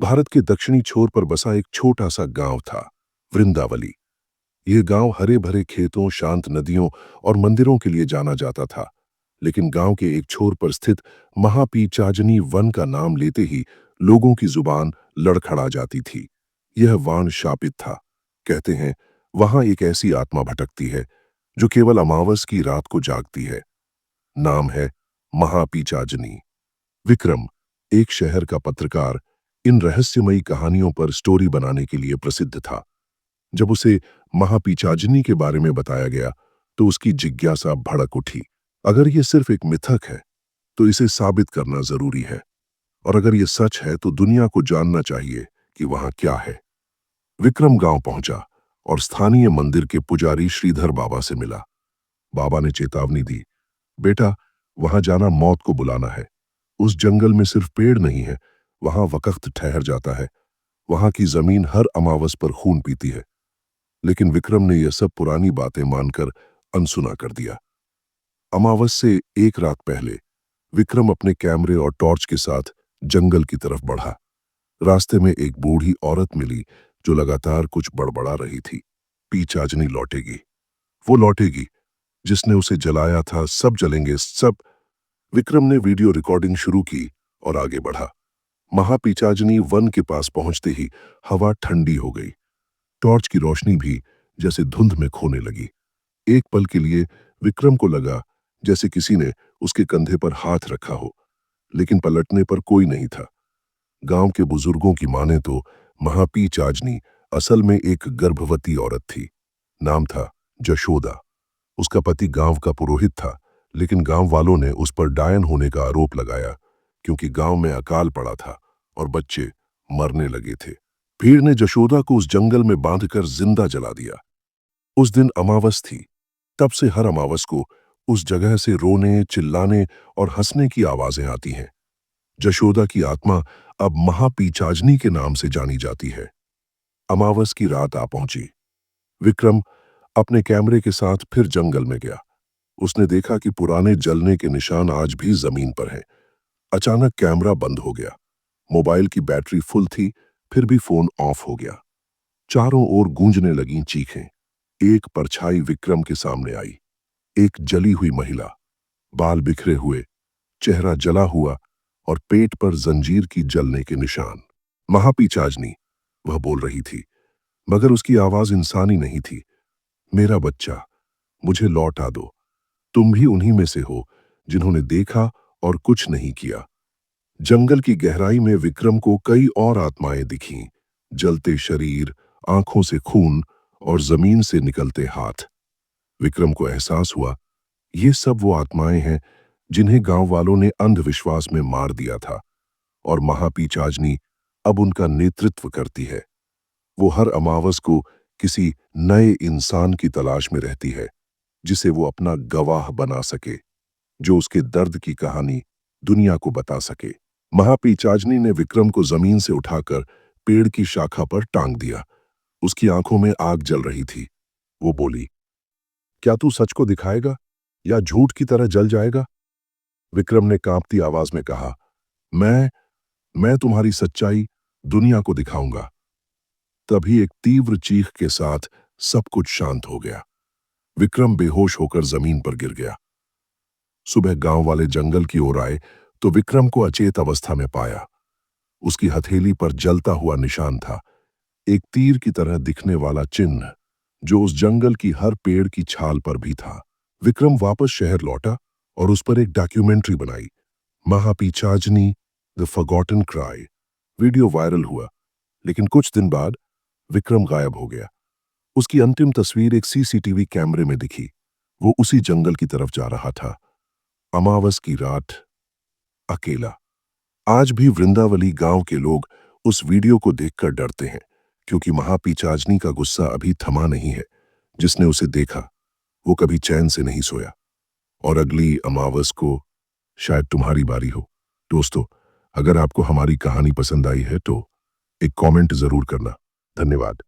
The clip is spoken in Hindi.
भारत के दक्षिणी छोर पर बसा एक छोटा सा गांव था, वृंदावली। यह गांव हरे भरे खेतों, शांत नदियों और मंदिरों के लिए जाना जाता था। लेकिन गांव के एक छोर पर स्थित महापीचाजनी वन का नाम लेते ही लोगों की जुबान लड़खड़ा जाती थी। यह वन शापित था। कहते हैं वहां एक ऐसी आत्मा भटकती है जो केवल अमावस की रात को जागती है। नाम है महापीचाजनी। विक्रम, एक शहर का पत्रकार, इन रहस्यमयी कहानियों पर स्टोरी बनाने के लिए प्रसिद्ध था। जब उसे महापीचाजनी के बारे में बताया गया तो उसकी जिज्ञासा भड़क उठी। अगर ये सिर्फ एक मिथक है तो इसे साबित करना जरूरी है, और अगर ये सच है तो दुनिया को जानना चाहिए कि वहां क्या है। विक्रम गांव पहुंचा और स्थानीय मंदिर के पुजारी श्रीधर बाबा से मिला। बाबा ने चेतावनी दी, बेटा, वहां जाना मौत को बुलाना है। उस जंगल में सिर्फ पेड़ नहीं है, वहां वक्त ठहर जाता है। वहां की जमीन हर अमावस पर खून पीती है। लेकिन विक्रम ने यह सब पुरानी बातें मानकर अनसुना कर दिया। अमावस से एक रात पहले विक्रम अपने कैमरे और टॉर्च के साथ जंगल की तरफ बढ़ा। रास्ते में एक बूढ़ी औरत मिली जो लगातार कुछ बड़बड़ा रही थी। पीचाजनी लौटेगी, वो लौटेगी जिसने उसे जलाया था, सब जलेंगे सब। विक्रम ने वीडियो रिकॉर्डिंग शुरू की और आगे बढ़ा। महापीचाजनी वन के पास पहुंचते ही हवा ठंडी हो गई। टॉर्च की रोशनी भी जैसे धुंध में खोने लगी। एक पल के लिए विक्रम को लगा जैसे किसी ने उसके कंधे पर हाथ रखा हो, लेकिन पलटने पर कोई नहीं था। गांव के बुजुर्गों की माने तो महापीचाजनी असल में एक गर्भवती औरत थी। नाम था जशोदा। उसका पति गांव का पुरोहित था, लेकिन गांव वालों ने उस पर डायन होने का आरोप लगाया क्योंकि गांव में अकाल पड़ा था और बच्चे मरने लगे थे। भीड़ ने जशोदा को उस जंगल में बांधकर जिंदा जला दिया। उस दिन अमावस थी। तब से हर अमावस को उस जगह से रोने, चिल्लाने और हंसने की आवाजें आती हैं। जशोदा की आत्मा अब महापीचाजनी के नाम से जानी जाती है। अमावस की रात आ पहुंची। विक्रम अपने कैमरे के साथ फिर जंगल में गया। उसने देखा कि पुराने जलने के निशान आज भी जमीन पर हैं। अचानक कैमरा बंद हो गया। मोबाइल की बैटरी फुल थी, फिर भी फोन ऑफ हो गया। चारों ओर गूंजने लगीं चीखें। एक परछाई विक्रम के सामने आई। एक जली हुई महिला, बाल बिखरे हुए, चेहरा जला हुआ और पेट पर जंजीर की जलने के निशान। महापीचाजनी, वह बोल रही थी, मगर उसकी आवाज इंसानी नहीं थी। मेरा बच्चा, मुझे लौटा दो। तुम भी उन्हीं में से हो जिन्होंने देखा और कुछ नहीं किया। जंगल की गहराई में विक्रम को कई और आत्माएं दिखीं, जलते शरीर, आंखों से खून और जमीन से निकलते हाथ। विक्रम को एहसास हुआ ये सब वो आत्माएं हैं जिन्हें गांव वालों ने अंधविश्वास में मार दिया था, और महापीचाजनी अब उनका नेतृत्व करती है। वो हर अमावस को किसी नए इंसान की तलाश में रहती है जिसे वो अपना गवाह बना सके, जो उसके दर्द की कहानी दुनिया को बता सके। महापीचाजनी ने विक्रम को जमीन से उठाकर पेड़ की शाखा पर टांग दिया। उसकी आंखों में आग जल रही थी। वो बोली, क्या तू सच को दिखाएगा या झूठ की तरह जल जाएगा? विक्रम ने कांपती आवाज में कहा, मैं तुम्हारी सच्चाई दुनिया को दिखाऊंगा। तभी एक तीव्र चीख के साथ सब कुछ शांत हो गया। विक्रम बेहोश होकर जमीन पर गिर गया। सुबह गांव वाले जंगल की ओर आए तो विक्रम को अचेत अवस्था में पाया। उसकी हथेली पर जलता हुआ निशान था, एक तीर की तरह दिखने वाला चिन्ह जो उस जंगल की हर पेड़ की छाल पर भी था। विक्रम वापस शहर लौटा और उस पर एक डॉक्यूमेंट्री बनाई, महापीचाजनी the forgotten cry. Video viral हुआ, लेकिन कुछ दिन बाद विक्रम गायब हो गया। उसकी अंतिम तस्वीर एक सीसीटीवी कैमरे में दिखी। वो उसी जंगल की तरफ जा रहा था, अमावस की रात, अकेला। आज भी वृंदावली गांव के लोग उस वीडियो को देखकर डरते हैं, क्योंकि महापीचाजनी का गुस्सा अभी थमा नहीं है। जिसने उसे देखा वो कभी चैन से नहीं सोया। और अगली अमावस को शायद तुम्हारी बारी हो। दोस्तों, अगर आपको हमारी कहानी पसंद आई है तो एक कमेंट जरूर करना। धन्यवाद।